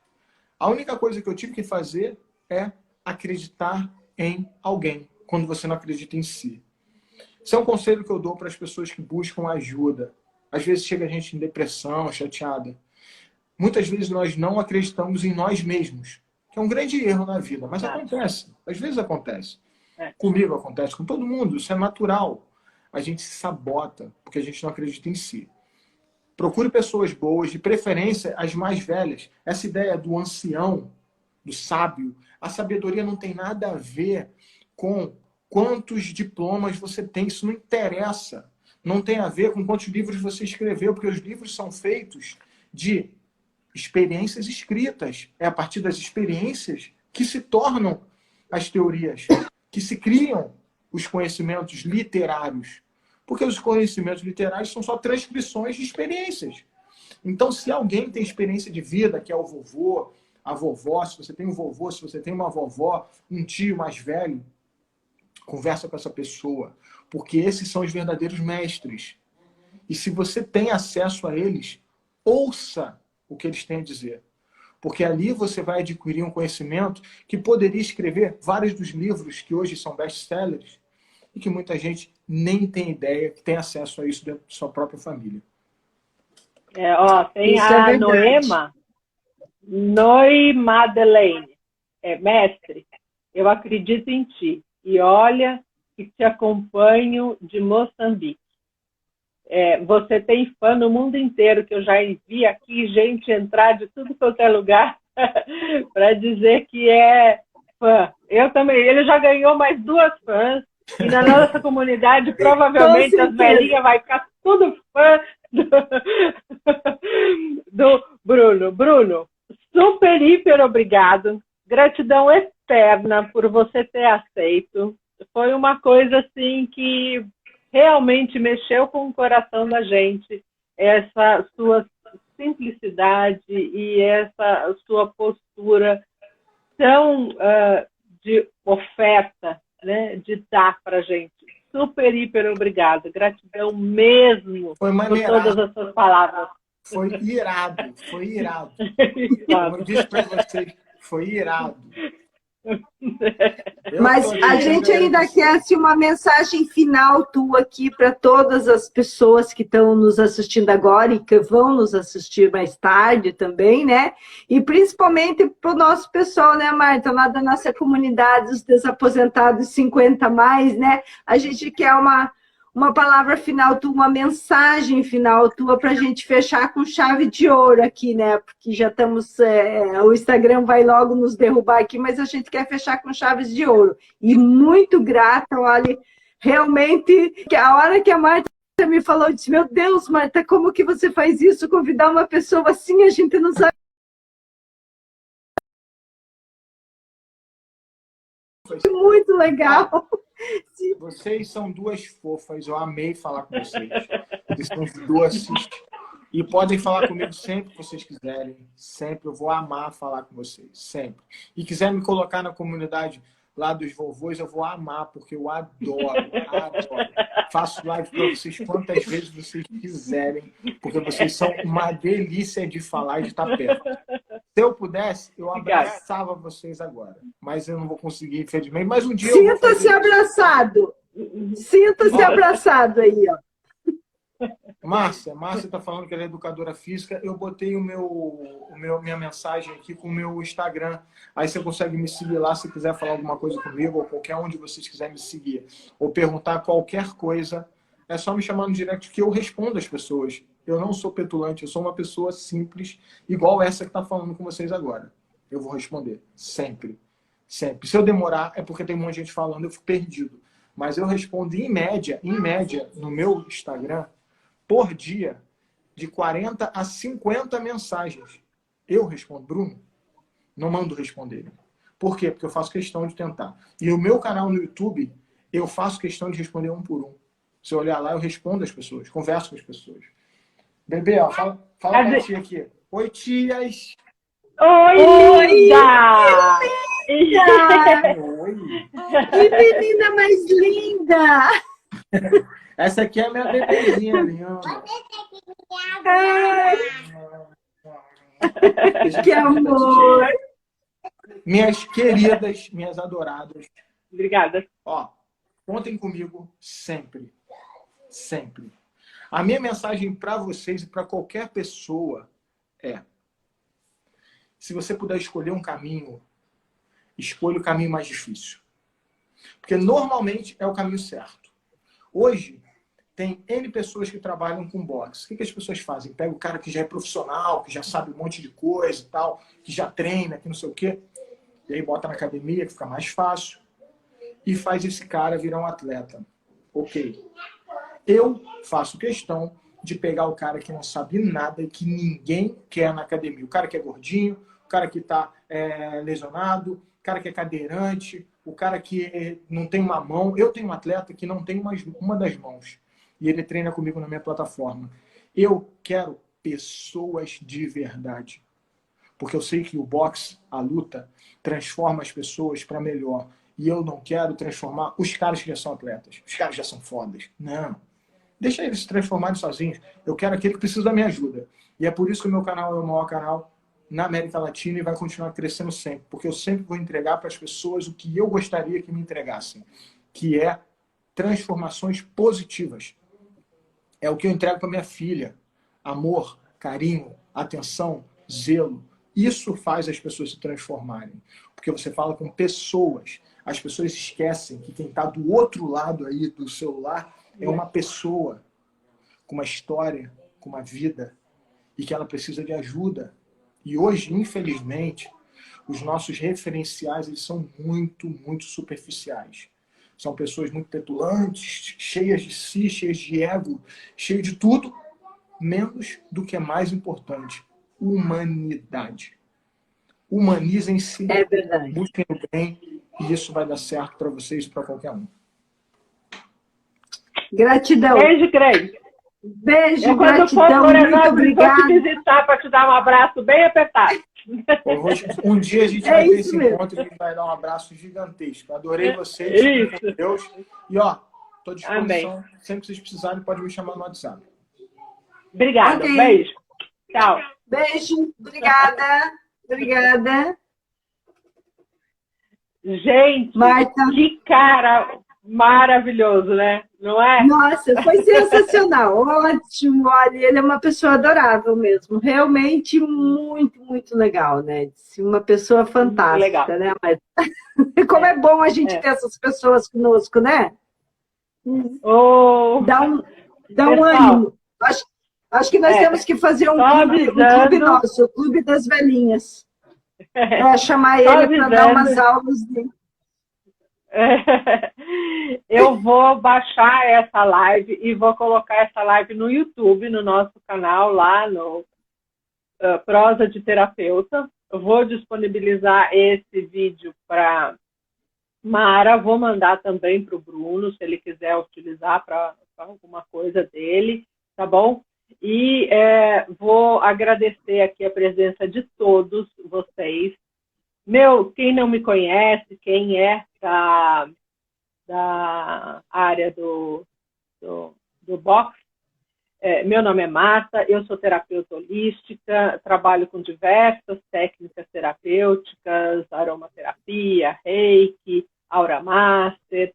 A única coisa que eu tive que fazer é acreditar em alguém, quando você não acredita em si. Esse é um conselho que eu dou para as pessoas que buscam ajuda. Às vezes chega a gente em depressão, chateada. Muitas vezes nós não acreditamos em nós mesmos, que é um grande erro na vida, mas acontece. Às vezes acontece. Comigo acontece, com todo mundo, isso é natural. A gente se sabota porque a gente não acredita em si. Procure pessoas boas, de preferência as mais velhas. Essa ideia do ancião, do sábio, a sabedoria não tem nada a ver com quantos diplomas você tem. Isso não interessa. Não tem a ver com quantos livros você escreveu, porque os livros são feitos de experiências escritas. É a partir das experiências que se tornam as teorias, que se criam os conhecimentos literários. Porque os conhecimentos literários são só transcrições de experiências. Então, se alguém tem experiência de vida, que é o vovô, a vovó, se você tem um vovô, se você tem uma vovó, um tio mais velho, conversa com essa pessoa, porque esses são os verdadeiros mestres. E se você tem acesso a eles, ouça o que eles têm a dizer. Porque ali você vai adquirir um conhecimento que poderia escrever vários dos livros que hoje são best-sellers e que muita gente nem tem ideia que tem acesso a isso dentro de sua própria família. Tem isso a Noi Madeleine. Mestre, eu acredito em ti. E olha que te acompanho de Moçambique. Você tem fã no mundo inteiro, que eu já vi aqui gente entrar de tudo quanto é lugar para dizer que é fã. Eu também. Ele já ganhou mais 2 fãs. E na nossa comunidade, provavelmente, as velhinhas vai ficar tudo fã do Bruno. Bruno, super, hiper obrigado. Gratidão eterna por você ter aceito. Foi uma coisa assim que realmente mexeu com o coração da gente. Essa sua simplicidade e essa sua postura tão de oferta, né, de dar para gente. Super, hiper obrigado. Gratidão mesmo por todas as suas palavras. Foi irado, foi irado. Como eu disse para vocês, foi irado. Mas a gente ainda quer uma mensagem final tua aqui para todas as pessoas que estão nos assistindo agora e que vão nos assistir mais tarde também, né? E principalmente para o nosso pessoal, né, Marta? Lá da nossa comunidade, os desaposentados 50 mais, né? A gente quer uma palavra final tua, uma mensagem final tua para a gente fechar com chave de ouro aqui, né? Porque já estamos... o Instagram vai logo nos derrubar aqui, mas a gente quer fechar com chaves de ouro. E muito grata, olha, realmente, que a hora que a Marta me falou, eu disse, meu Deus, Marta, como que você faz isso? Convidar uma pessoa assim, a gente não sabe. Muito legal. Vocês são 2 fofas, eu amei falar com vocês. Vocês são doces. E podem falar comigo sempre que vocês quiserem. Sempre, eu vou amar falar com vocês. Sempre. E quiser me colocar na comunidade lá dos vovôs, eu vou amar, porque eu adoro. Faço live para vocês quantas vezes vocês quiserem, porque vocês são uma delícia de falar e de estar perto. Se eu pudesse, eu abraçava vocês agora. Mas eu não vou conseguir, infelizmente. Mas um dia Sinta-se abraçado. Sinta-se abraçado aí, ó. Márcia está falando que ela é educadora física. Eu botei minha mensagem aqui com o meu Instagram. Aí você consegue me seguir lá se quiser falar alguma coisa comigo, ou qualquer onde vocês quiserem me seguir, ou perguntar qualquer coisa. É só me chamar no direct que eu respondo às pessoas. Eu não sou petulante, eu sou uma pessoa simples, igual essa que está falando com vocês agora. Eu vou responder. Sempre. Sempre. Se eu demorar, é porque tem um monte de gente falando, eu fico perdido. Mas eu respondo em média, no meu Instagram, por dia, de 40 a 50 mensagens. Eu respondo, Bruno, não mando responder. Por quê? Porque eu faço questão de tentar. E o meu canal no YouTube, eu faço questão de responder um por um. Se eu olhar lá, eu respondo as pessoas, converso com as pessoas. Bebê, ó, fala com a tia aqui. Oi, tias! Oi, linda! Oi! Que menina mais linda! Essa aqui é a minha bebezinha, linda. Que amor! Minhas queridas, minhas adoradas. Obrigada. Ó, contem comigo sempre. Sempre. A minha mensagem para vocês e para qualquer pessoa é: se você puder escolher um caminho, escolha o caminho mais difícil. Porque normalmente é o caminho certo. Hoje, tem N pessoas que trabalham com boxe. O que, que as pessoas fazem? Pega o cara que já é profissional, que já sabe um monte de coisa e tal, que já treina, que não sei o quê, e aí bota na academia, que fica mais fácil, e faz esse cara virar um atleta. Ok. Eu faço questão de pegar o cara que não sabe nada e que ninguém quer na academia. O cara que é gordinho, o cara que está lesionado, o cara que é cadeirante, o cara que não tem uma mão. Eu tenho um atleta que não tem uma das mãos. E ele treina comigo na minha plataforma. Eu quero pessoas de verdade. Porque eu sei que o boxe, a luta, transforma as pessoas para melhor. E eu não quero transformar os caras que já são atletas. Os caras já são fodas. Não. Deixa eles se transformarem sozinhos. Eu quero aquele que precisa da minha ajuda. E é por isso que o meu canal é o maior canal na América Latina e vai continuar crescendo sempre. Porque eu sempre vou entregar para as pessoas o que eu gostaria que me entregassem. Que é transformações positivas. É o que eu entrego para minha filha. Amor, carinho, atenção, zelo. Isso faz as pessoas se transformarem. Porque você fala com pessoas. As pessoas esquecem que quem está do outro lado aí do celular é uma pessoa com uma história, com uma vida, e que ela precisa de ajuda. E hoje, infelizmente, os nossos referenciais eles são muito, muito superficiais. São pessoas muito petulantes, cheias de si, cheias de ego, cheias de tudo, menos do que é mais importante: humanidade. Humanizem-se, É verdade. busquem o bem, e isso vai dar certo para vocês e para qualquer um. Gratidão. Beijo, Craig. Beijo, Quando for gratidão, por muito exemplo, vou te obrigada. visitar para te dar um abraço bem apertado. Um dia a gente vai ter esse encontro e a gente vai dar um abraço gigantesco. Adorei vocês, fiquem com Deus. E ó, estou à disposição. Amém. Sempre que vocês precisarem, pode me chamar no WhatsApp. Obrigada. Ok. Beijo. Tchau. Beijo, obrigada. Obrigada. Gente, Marta. que cara maravilhoso, né? Não é? Nossa, foi sensacional, ótimo. Olha, ele é uma pessoa adorável mesmo, realmente muito, muito legal, né? Uma pessoa fantástica, Legal. né, Marta? Como é bom a gente ter essas pessoas conosco, né? Oh, Dá um pessoal, ânimo. Acho que nós temos que fazer um clube nosso, o Clube das Velhinhas. Chamar ele para dar umas aulas de... Eu vou baixar essa live e vou colocar essa live no YouTube, no nosso canal, lá no Prosa de Terapeuta. Eu vou disponibilizar esse vídeo para Mara, vou mandar também para o Bruno, se ele quiser utilizar para alguma coisa dele, tá bom? E vou agradecer aqui a presença de todos vocês. Quem não me conhece, quem é da área do boxe, meu nome é Marta, eu sou terapeuta holística, trabalho com diversas técnicas terapêuticas, aromaterapia, reiki, aura master,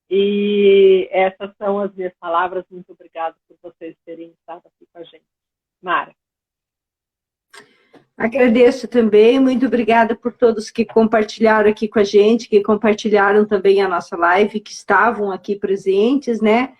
e essas são as minhas palavras. Muito obrigada por vocês terem estado aqui com a gente. Mara. Agradeço também, muito obrigada por todos que compartilharam aqui com a gente, que compartilharam também a nossa live, que estavam aqui presentes, né?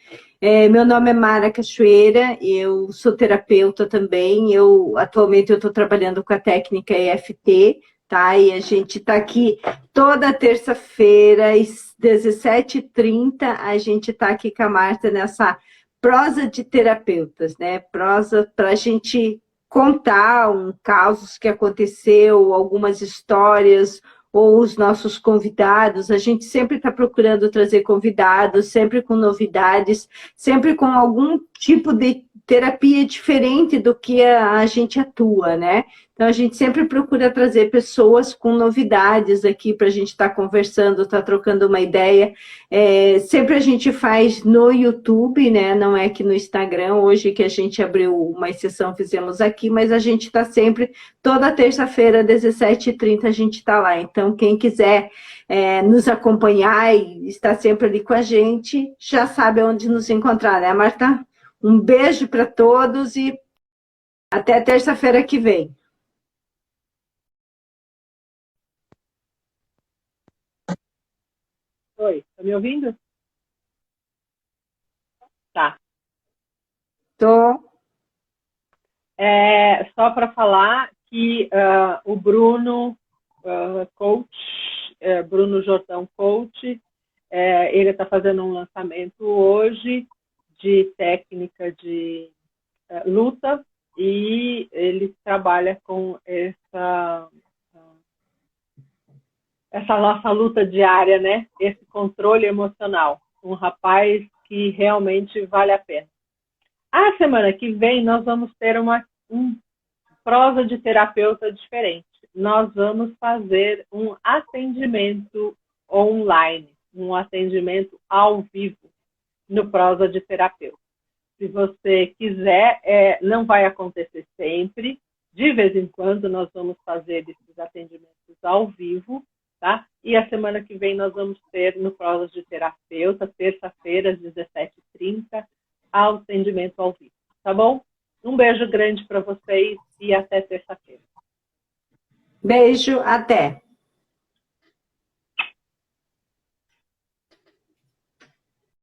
Meu nome é Mara Cachoeira, eu sou terapeuta também, atualmente eu estou trabalhando com a técnica EFT, tá? E a gente está aqui toda terça-feira, às 17h30, a gente está aqui com a Marta nessa prosa de terapeutas, né? Prosa para a gente contar casos que aconteceu, algumas histórias, ou os nossos convidados. A gente sempre está procurando trazer convidados, sempre com novidades, sempre com algum tipo de terapia diferente do que a gente atua, né? Então, a gente sempre procura trazer pessoas com novidades aqui para a gente estar conversando, estar trocando uma ideia. Sempre a gente faz no YouTube, né? Não é que no Instagram, hoje que a gente abriu uma exceção, fizemos aqui, mas a gente está sempre, toda terça-feira, 17h30, a gente está lá. Então, quem quiser nos acompanhar e estar sempre ali com a gente, já sabe onde nos encontrar, né, Marta? Um beijo para todos e até terça-feira que vem. Oi, tá me ouvindo? Tá. Tô. Só para falar que o Bruno Coach, Bruno Jordão Coach, ele está fazendo um lançamento hoje de técnica de luta, e ele trabalha com essa nossa luta diária, né? Esse controle emocional. Um rapaz que realmente vale a pena. A semana que vem nós vamos ter um prosa de terapeuta diferente. Nós vamos fazer um atendimento online, um atendimento ao vivo no prosa de terapeuta. Se você quiser, não vai acontecer sempre. De vez em quando nós vamos fazer esses atendimentos ao vivo, tá? E a semana que vem nós vamos ter no prosa de terapeuta, terça-feira, às 17h30, atendimento ao vivo, tá bom? Um beijo grande para vocês e até terça-feira. Beijo, até.